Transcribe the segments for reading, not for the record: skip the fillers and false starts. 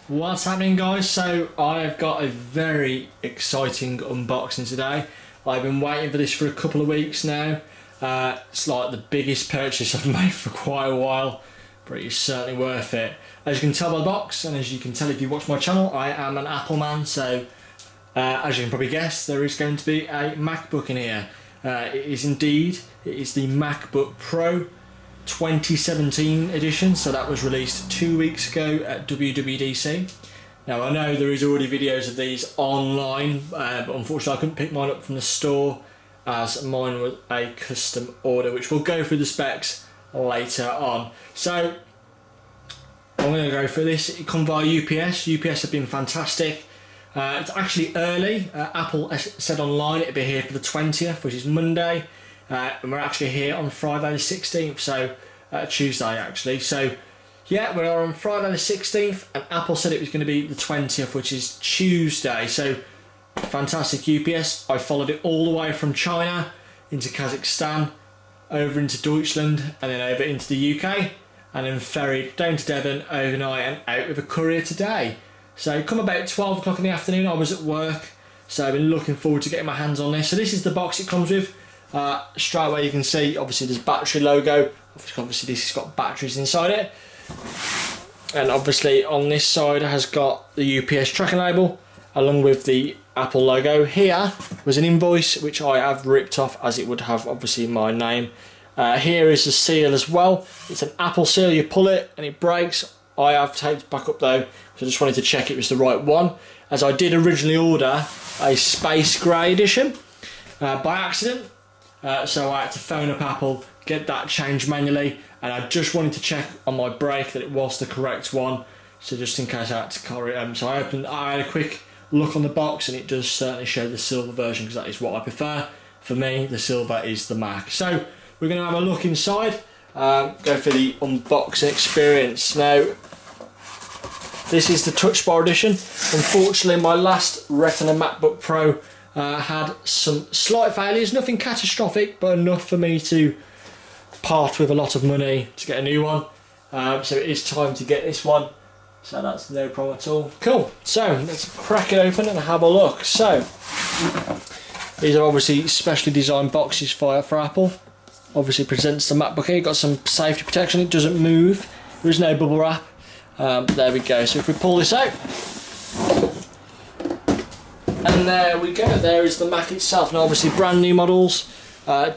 What's happening, guys? So I've got a very exciting unboxing today. I've been waiting for this for a couple of weeks now. It's like the biggest purchase I've made for quite a while, but it's certainly worth it. As you can tell by the box, and as you can tell if you watch my channel, I am an Apple man, so as you can probably guess, there is going to be a MacBook in here. It is indeed, it is the MacBook Pro 2017 edition, so that was released 2 weeks ago at WWDC. Now I know there is already videos of these online, but unfortunately I couldn't pick mine up from the store as mine was a custom order, which we'll go through the specs later on. So I'm going to go through this. It comes via UPS. UPS have been fantastic. It's actually early. Apple said online it'd be here for the 20th, which is Monday. And we're actually here on Friday the 16th, so Tuesday actually. So yeah, we're on Friday the 16th, and Apple said it was going to be the 20th, which is Tuesday. So fantastic UPS. I followed it all the way from China into Kazakhstan, over into Deutschland, and then over into the UK, and then ferried down to Devon overnight and out with a courier today. So come about 12 o'clock in the afternoon, I was at work, so I've been looking forward to getting my hands on this. So this is the box it comes with. Straight away you can see, obviously there's battery logo, obviously this has got batteries inside it, and obviously on this side it has got the UPS tracking label along with the Apple logo. Here was an invoice which I have ripped off, as it would have obviously my name. Here is the seal as well. It's an Apple seal, you pull it and it breaks. I have taped it back up though, so I just wanted to check it was the right one, as I did originally order a space grey edition by accident. So I had to phone up Apple, get that changed manually, and I just wanted to check on my brake that it was the correct one, so just in case I had to carry it. So I had a quick look on the box, and it does certainly show the silver version, because that is what I prefer. For me, the silver is the Mac. So we're going to have a look inside, go for the unboxing experience. Now, this is the Touch Bar edition. Unfortunately, my last Retina MacBook Pro had some slight failures, nothing catastrophic, but enough for me to part with a lot of money to get a new one. So it is time to get this one, so that's no problem at all. Cool, so let's crack it open and have a look. So these are obviously specially designed boxes for Apple. Obviously presents the MacBook here, got some safety protection, it doesn't move, there is no bubble wrap. There we go, so if we pull this out, and there we go, there is the Mac itself. Now obviously brand new models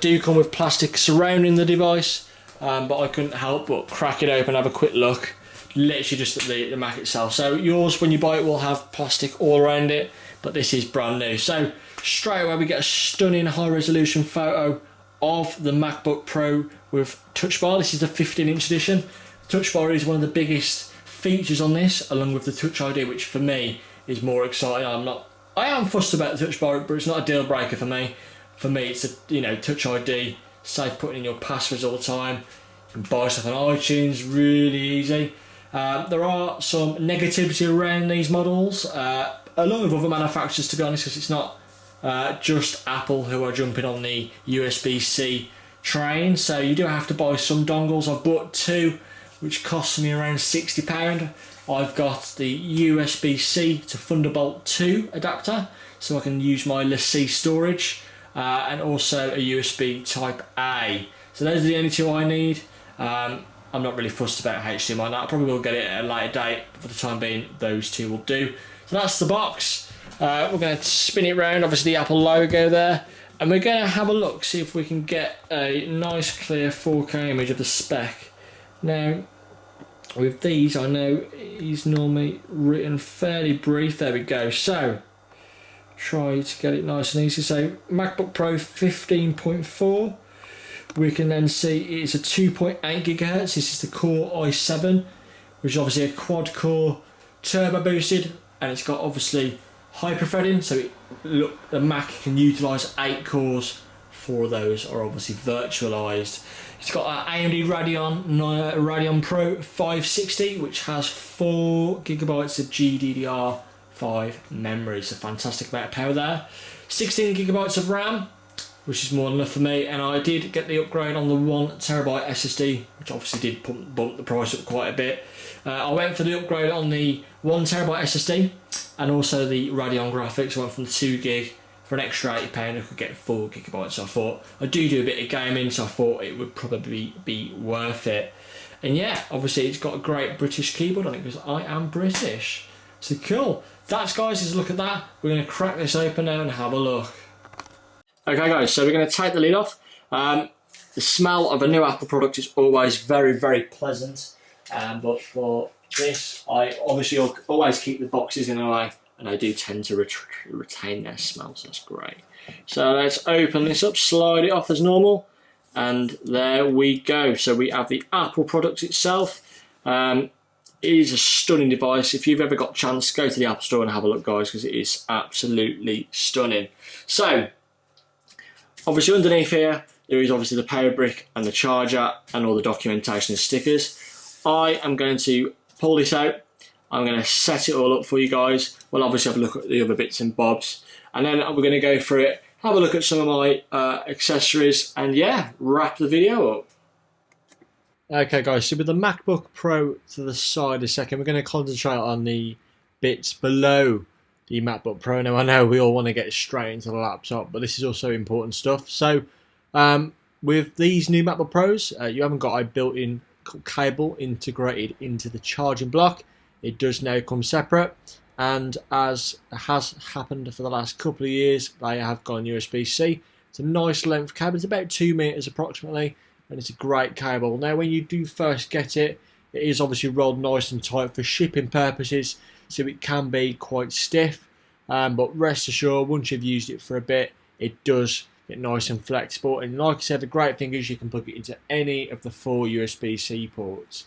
do come with plastic surrounding the device, but I couldn't help but crack it open, have a quick look, literally just at the Mac itself. So yours, when you buy it, will have plastic all around it, but this is brand new. So straight away we get a stunning high resolution photo of the MacBook Pro with Touch Bar. This is the 15-inch edition. Touch Bar is one of the biggest features on this, along with the Touch ID, which for me is more exciting. I am fussed about the Touch Bar, but it's not a deal breaker for me. For me, it's a Touch ID, safe putting in your passwords all the time. You can buy stuff on iTunes, really easy. There are some negativity around these models. A lot of other manufacturers, to be honest, because it's not just Apple who are jumping on the USB-C train. So you do have to buy some dongles. I've bought two, which cost me around £60. I've got the USB-C to Thunderbolt 2 adapter, so I can use my LaCie storage, and also a USB Type A. So those are the only two I need. I'm not really fussed about HDMI. I probably will get it at a later date, but for the time being, those two will do. So that's the box. We're going to spin it round, obviously the Apple logo there, and we're going to have a look, see if we can get a nice clear 4K image of the spec. Now, with these, I know he's normally written fairly brief. There we go. So try to get it nice and easy. So MacBook Pro 15.4. We can then see it's a 2.8 gigahertz. This is the Core i7, which is obviously a quad core turbo boosted, and it's got obviously hyper-threading, so the Mac can utilise 8 cores. 4 of those are obviously virtualised. It's got an AMD Radeon Pro 560, which has 4 gigabytes of GDDR5 memory, so fantastic amount of power there. 16 gigabytes of RAM, which is more than enough for me. And I did get the upgrade on the 1TB SSD, which obviously did bump the price up quite a bit. I went for the upgrade on the 1TB SSD and also the Radeon graphics. I went from the 2GB for an extra £80. I could get 4GB. So I thought I do a bit of gaming, so I thought it would probably be worth it. And yeah, obviously it's got a great British keyboard on it because I am British. So cool. That's, guys, is a look at that. We're going to crack this open now and have a look. Okay guys, so we're going to take the lid off. The smell of a new Apple product is always very, very pleasant. But for this, I obviously always keep the boxes in a way, and I do tend to retain their smell, so that's great. So let's open this up, slide it off as normal, and there we go. So we have the Apple product itself. It is a stunning device. If you've ever got a chance, go to the Apple Store and have a look, guys, because it is absolutely stunning. So, obviously underneath here, there is obviously the power brick and the charger and all the documentation and stickers. I am going to pull this out. I'm going to set it all up for you guys. We'll obviously have a look at the other bits and bobs. And then we're going to go through it, have a look at some of my accessories, and yeah, wrap the video up. Okay guys, so with the MacBook Pro to the side a second, we're going to concentrate on the bits below the MacBook Pro. Now I know we all want to get straight into the laptop, but this is also important stuff. So with these new MacBook Pros, you haven't got a built-in cable integrated into the charging block. It does now come separate, and as has happened for the last couple of years, they have gone USB-C. It's a nice length cable. It's about 2 meters approximately, and it's a great cable. Now when you do first get it, it is obviously rolled nice and tight for shipping purposes, so it can be quite stiff, but rest assured, once you've used it for a bit, it does get nice and flexible. And like I said, the great thing is you can plug it into any of the 4 USB-C ports.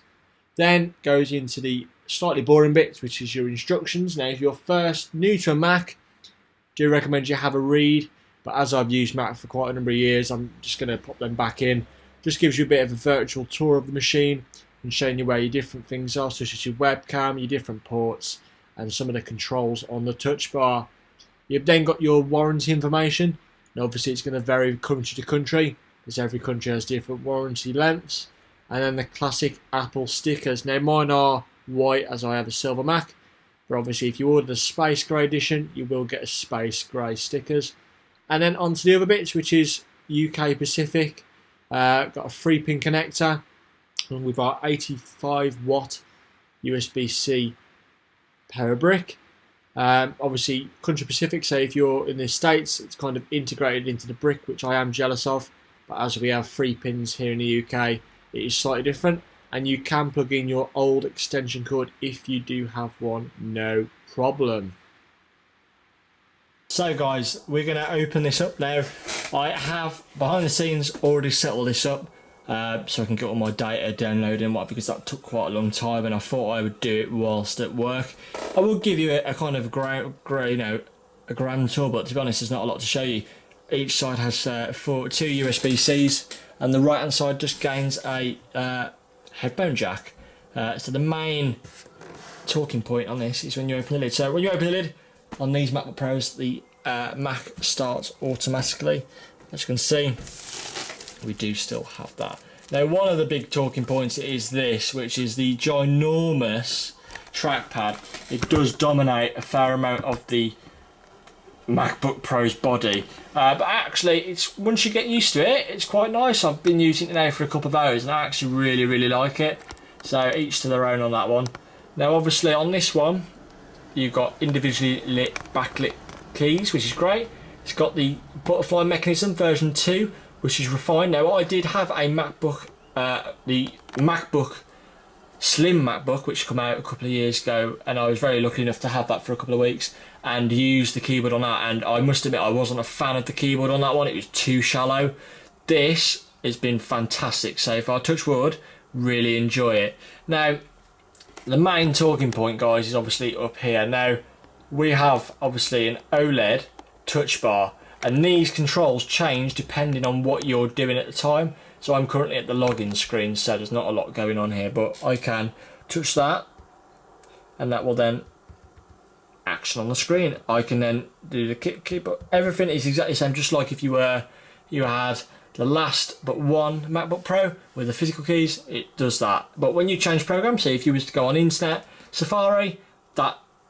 Then goes into the slightly boring bits, which is your instructions. Now if you're first new to a Mac, do recommend you have a read, but as I've used Mac for quite a number of years, I'm just going to pop them back in. Just gives you a bit of a virtual tour of the machine and showing you where your different things are, such as your webcam, your different ports, and some of the controls on the touch bar. You've then got your warranty information, and obviously it's going to vary country to country, because every country has different warranty lengths. And then the classic Apple stickers. Now mine are white as I have a silver Mac, but obviously if you order the space grey edition, you will get a space grey stickers. And then onto the other bits, which is UK Pacific. Got a 3-pin connector, and with our 85 watt USB-C power brick. Obviously country Pacific, so if you're in the States, it's kind of integrated into the brick, which I am jealous of, but as we have 3 pins here in the UK, it is slightly different, and you can plug in your old extension cord if you do have one, no problem. So guys, we're going to open this up now. I have behind the scenes already set all this up so I can get all my data downloaded and what, because that took quite a long time, and I thought I would do it whilst at work. I will give you a kind of a grand tour, but to be honest, there's not a lot to show you. Each side has 2 USB-Cs, and the right hand side just gains a headphone jack. So the main talking point on this is when you open the lid. So when you open the lid on these MacBook Pros, the Mac starts automatically. As you can see, we do still have that. Now one of the big talking points is this, which is the ginormous trackpad. It does dominate a fair amount of the MacBook Pro's body, but actually it's, once you get used to it, it's quite nice. I've been using it now for a couple of hours and I actually really like it. So each to their own on that one. Now obviously on this one you've got individually lit backlit keys, which is great. It's got the butterfly mechanism version 2, which is refined. Now I did have a MacBook, the MacBook Slim MacBook, which came out a couple of years ago, and I was very lucky enough to have that for a couple of weeks and use the keyboard on that, and I must admit I wasn't a fan of the keyboard on that one. It was too shallow. This has been fantastic so far, touch wood, really enjoy it. Now the main talking point, guys, is obviously up here. Now we have obviously an OLED touch bar, and these controls change depending on what you're doing at the time. So I'm currently at the login screen, so there's not a lot going on here, but I can touch that and that will then action on the screen. I can then do the keep, everything is exactly the same, just like if you were you had the last but one MacBook Pro with the physical keys, it does that. But when you change programs, say if you was to go on Internet, Safari,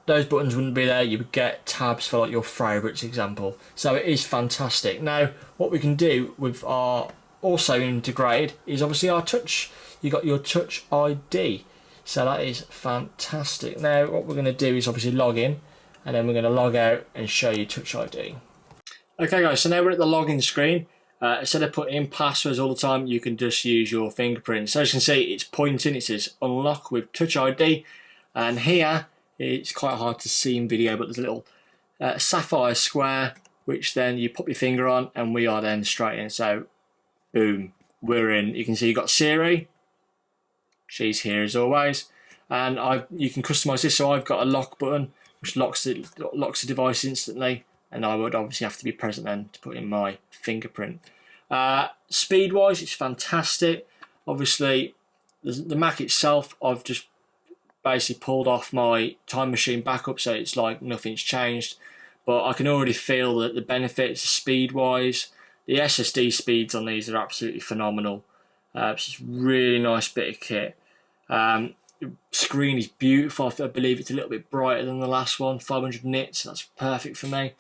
those buttons wouldn't be there. You would get tabs for like your favourites example. So it is fantastic. Now, what we can do with our also integrated is obviously our touch. You got your Touch ID. So that is fantastic. Now, what we're going to do is obviously log in, and then we're going to log out and show you Touch ID. Okay guys, so now we're at the login screen. Instead of putting in passwords all the time, you can just use your fingerprint. So as you can see, it's pointing, it says unlock with Touch ID. And here, it's quite hard to see in video, but there's a little sapphire square, which then you put your finger on, and we are then straight in. So, boom, we're in. You can see you've got Siri. She's here as always. And you can customize this, so I've got a lock button, which locks the device instantly. And I would obviously have to be present then to put in my fingerprint. Speed-wise, it's fantastic. Obviously, the Mac itself, I've just basically pulled off my time machine backup, so it's like nothing's changed. But I can already feel that the benefits speed-wise, the SSD speeds on these are absolutely phenomenal. It's a really nice bit of kit. The screen is beautiful. I believe it's a little bit brighter than the last one, 500 nits, that's perfect for me.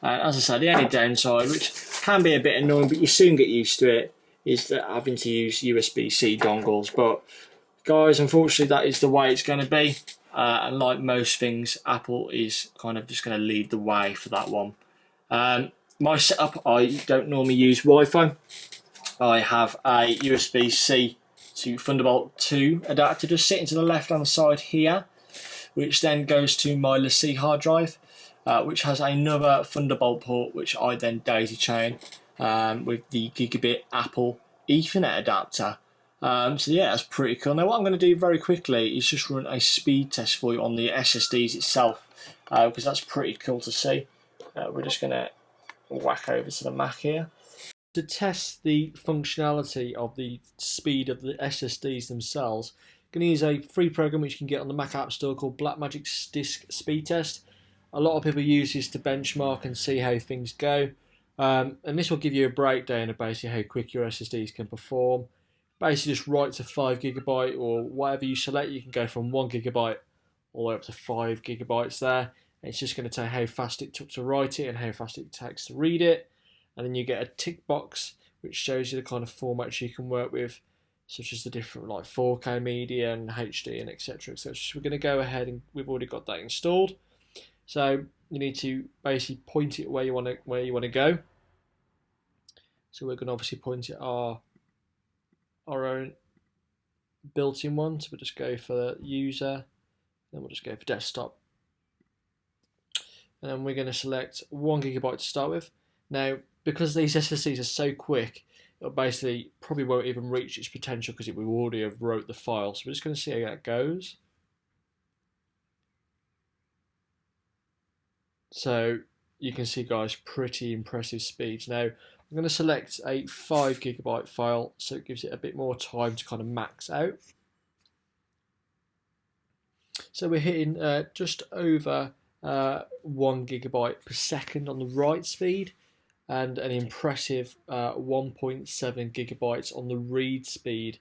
As I said, the only downside, which can be a bit annoying, but you soon get used to it, is that having to use USB-C dongles. But guys, unfortunately that is the way it's going to be, and like most things, Apple is kind of just going to lead the way for that one. My setup, I don't normally use Wi-Fi. I have a USB-C to Thunderbolt 2 adapter just sitting to the left hand side here, which then goes to my LaCie hard drive, which has another Thunderbolt port, which I then daisy chain with the gigabit Apple Ethernet adapter. So yeah, that's pretty cool. Now what I'm going to do very quickly is just run a speed test for you on the SSDs itself, because that's pretty cool to see. We're just going to whack over to the Mac here. To test the functionality of the speed of the SSDs themselves, I'm going to use a free program which you can get on the Mac App Store called Blackmagic's Disk Speed Test. A lot of people use this to benchmark and see how things go. And this will give you a breakdown of basically how quick your SSDs can perform. Basically just write to 5 GB or whatever you select. You can go from 1 GB all the way up to 5 GB there. And it's just going to tell you how fast it took to write it and how fast it takes to read it. And then you get a tick box which shows you the kind of formats you can work with, such as the different like 4K media and HD and etc. So we're going to go ahead and we've already got that installed. So you need to basically point it where you want to go. So we're going to obviously point it our own built-in one. So we'll just go for user, then we'll just go for desktop, and then we're going to select 1 GB to start with. Now, because these SSDs are so quick, it basically probably won't even reach its potential because it will already have wrote the file. So we're just going to see how that goes. So you can see, guys, pretty impressive speeds. Now I'm going to select a 5 GB file, so it gives it a bit more time to kind of max out. So we're hitting just over 1 GB per second on the write speed, and an impressive 1.7 GB on the read speed,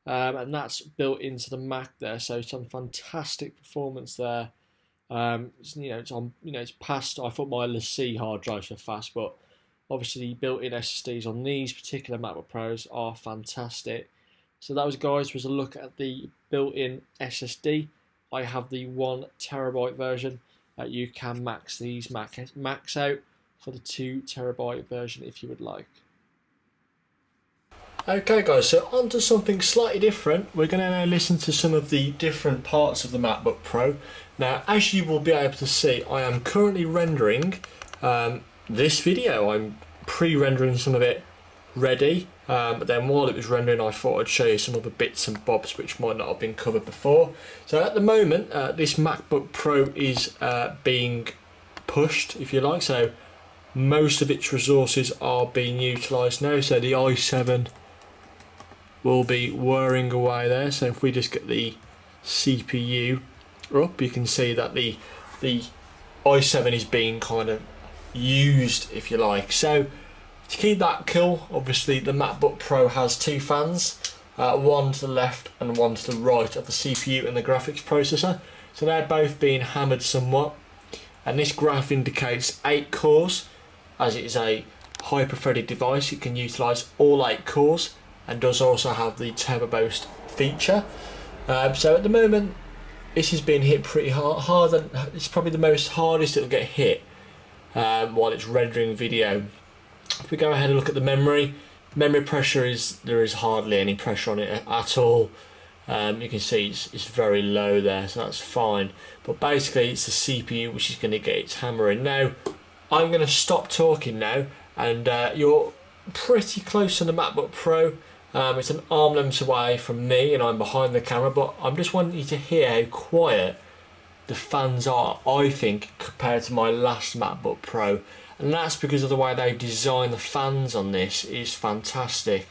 and that's built into the Mac there. So some fantastic performance there. It's past. I thought my LaCie hard drives were fast, but obviously built-in SSDs on these particular MacBook Pros are fantastic. So that was, guys, was a look at the built-in SSD. I have the 1 TB version. You can max these max out for the 2 TB version if you would like. Okay guys, so on to something slightly different. We're going to now listen to some of the different parts of the MacBook Pro. Now, as you will be able to see, I am currently rendering this video. I'm pre-rendering some of it ready, but then while it was rendering I thought I'd show you some other bits and bobs which might not have been covered before. So at the moment this MacBook Pro is being pushed, if you like, so most of its resources are being utilised now. So the i7 will be whirring away there. So if we just get the CPU up, you can see that the i7 is being kind of used, if you like. So To keep that cool, obviously the MacBook Pro has two fans, one to the left and one to the right of the CPU and the graphics processor. So they're both being hammered somewhat. And this graph indicates 8 cores, as it is a hyper-threaded device. It can utilise all 8 cores and does also have the Turbo Boost feature. So at the moment, this is being hit pretty hard. It's probably the most hardest it'll get hit while it's rendering video. If we go ahead and look at the memory pressure, there is hardly any pressure on it at all. You can see it's very low there, so that's fine. But basically it's the CPU which is going to get its hammer in. Now, I'm going to stop talking now, and you're pretty close to the MacBook Pro. It's an arm length away from me and I'm behind the camera, but I'm just wanting you to hear how quiet the fans are, I think, compared to my last MacBook Pro. And that's because of the way they've designed the fans on this is fantastic.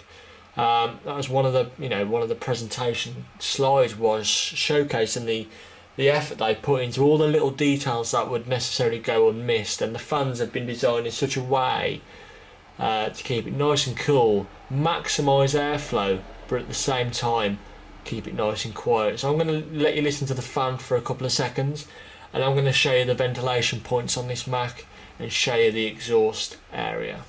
That was one of the presentation slides was showcasing the effort they put into all the little details that would necessarily go unmissed, and the fans have been designed in such a way to keep it nice and cool, maximise airflow, but at the same time keep it nice and quiet. So I'm going to let you listen to the fan for a couple of seconds, and I'm going to show you the ventilation points on this Mac and show you the exhaust area.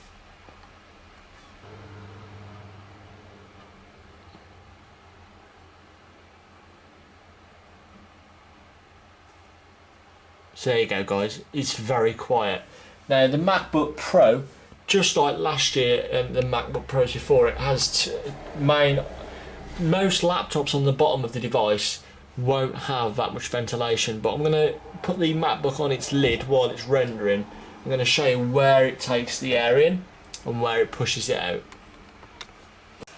So there you go, guys, it's very quiet. Now the MacBook Pro, just like last year and the MacBook Pros before it, has most laptops on the bottom of the device won't have that much ventilation, but I'm going to put the MacBook on its lid while it's rendering. I'm going to show you where it takes the air in and where it pushes it out.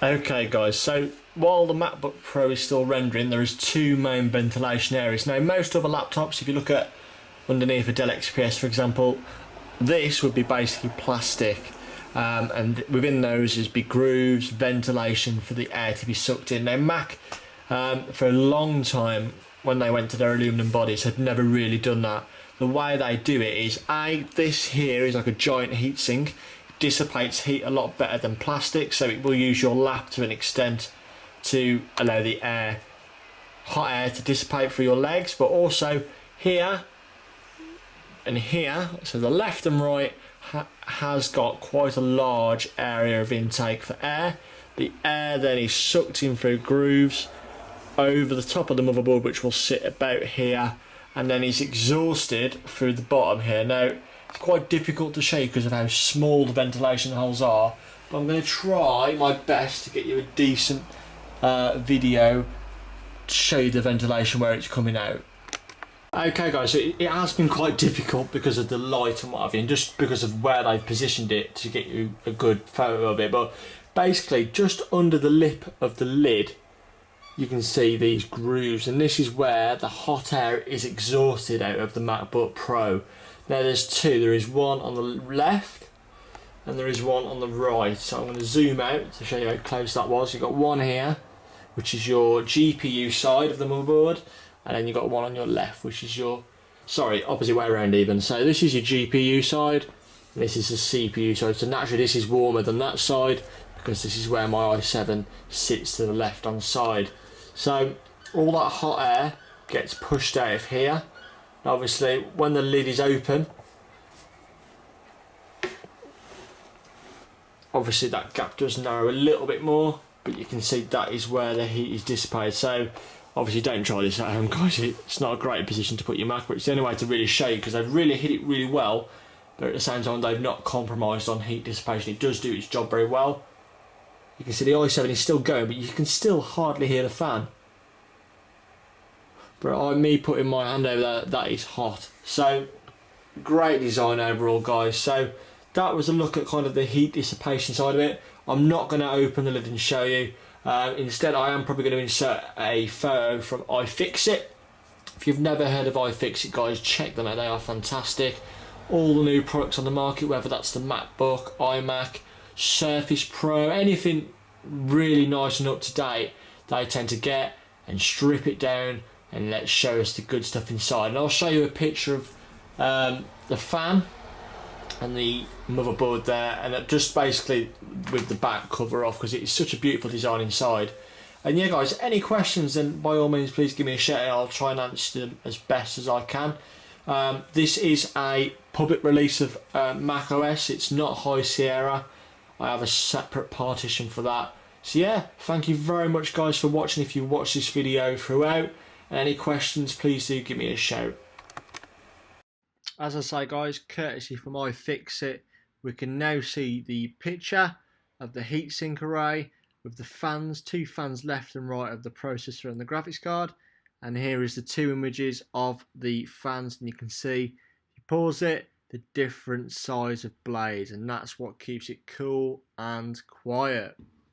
Okay guys, so while the MacBook Pro is still rendering, there is two main ventilation areas. Now most other laptops, if you look at underneath a Dell XPS for example, this would be basically plastic, and within those is big grooves, ventilation for the air to be sucked in. Now Mac, for a long time when they went to their aluminum bodies, had never really done that. The way they do it is, this here is like a giant heatsink. It dissipates heat a lot better than plastic, so it will use your lap to an extent to allow the hot air to dissipate through your legs, but also here and here, so the left and right has got quite a large area of intake for air. The air then is sucked in through grooves over the top of the motherboard, which will sit about here, and then is exhausted through the bottom here. Now it's quite difficult to show you because of how small the ventilation holes are, but I'm going to try my best to get you a decent video to show you the ventilation where it's coming out. Okay guys, so it has been quite difficult because of the light and what have you, and just because of where they've positioned it to get you a good photo of it, but basically just under the lip of the lid you can see these grooves, and this is where the hot air is exhausted out of the MacBook Pro. Now there's two, there is one on the left and there is one on the right, so I'm going to zoom out to show you how close that was. You've got one here which is your GPU side of the motherboard, and then you've got one on your left which is your, sorry, opposite way around even. So this is your GPU side and this is the CPU side, so naturally this is warmer than that side because this is where my i7 sits to the left hand side. So all that hot air gets pushed out of here. Obviously when the lid is open, obviously that gap does narrow a little bit more, but you can see that is where the heat is dissipated. So obviously don't try this at home guys, it's not a great position to put your Mac, but it's the only way to really show you because they've really hit it really well, but at the same time they've not compromised on heat dissipation. It does do its job very well. You can see the i7 is still going, but you can still hardly hear the fan. But me putting my hand over there, that is hot. So great design overall guys. So that was a look at kind of the heat dissipation side of it. I'm not going to open the lid and show you. Instead I am probably going to insert a photo from iFixit. If you've never heard of iFixit guys, check them out, they are fantastic. All the new products on the market, whether that's the MacBook, iMac, Surface Pro, anything really nice and up to date, they tend to get and strip it down and let's show us the good stuff inside. And I'll show you a picture of the fan and the motherboard there, and just basically with the back cover off because it's such a beautiful design inside. And yeah guys, any questions then by all means please give me a shout and I'll try and answer them as best as I can. This is a public release of Mac OS, it's not High Sierra. I have a separate partition for that. So yeah, thank you very much guys for watching if you watched this video throughout. And any questions please do give me a shout. As I say guys, courtesy from iFixit, we can now see the picture of the heatsink array with the fans, 2 fans left and right of the processor and the graphics card. And here is the 2 images of the fans, and you can see, if you pause it, the different size of blades, and that's what keeps it cool and quiet.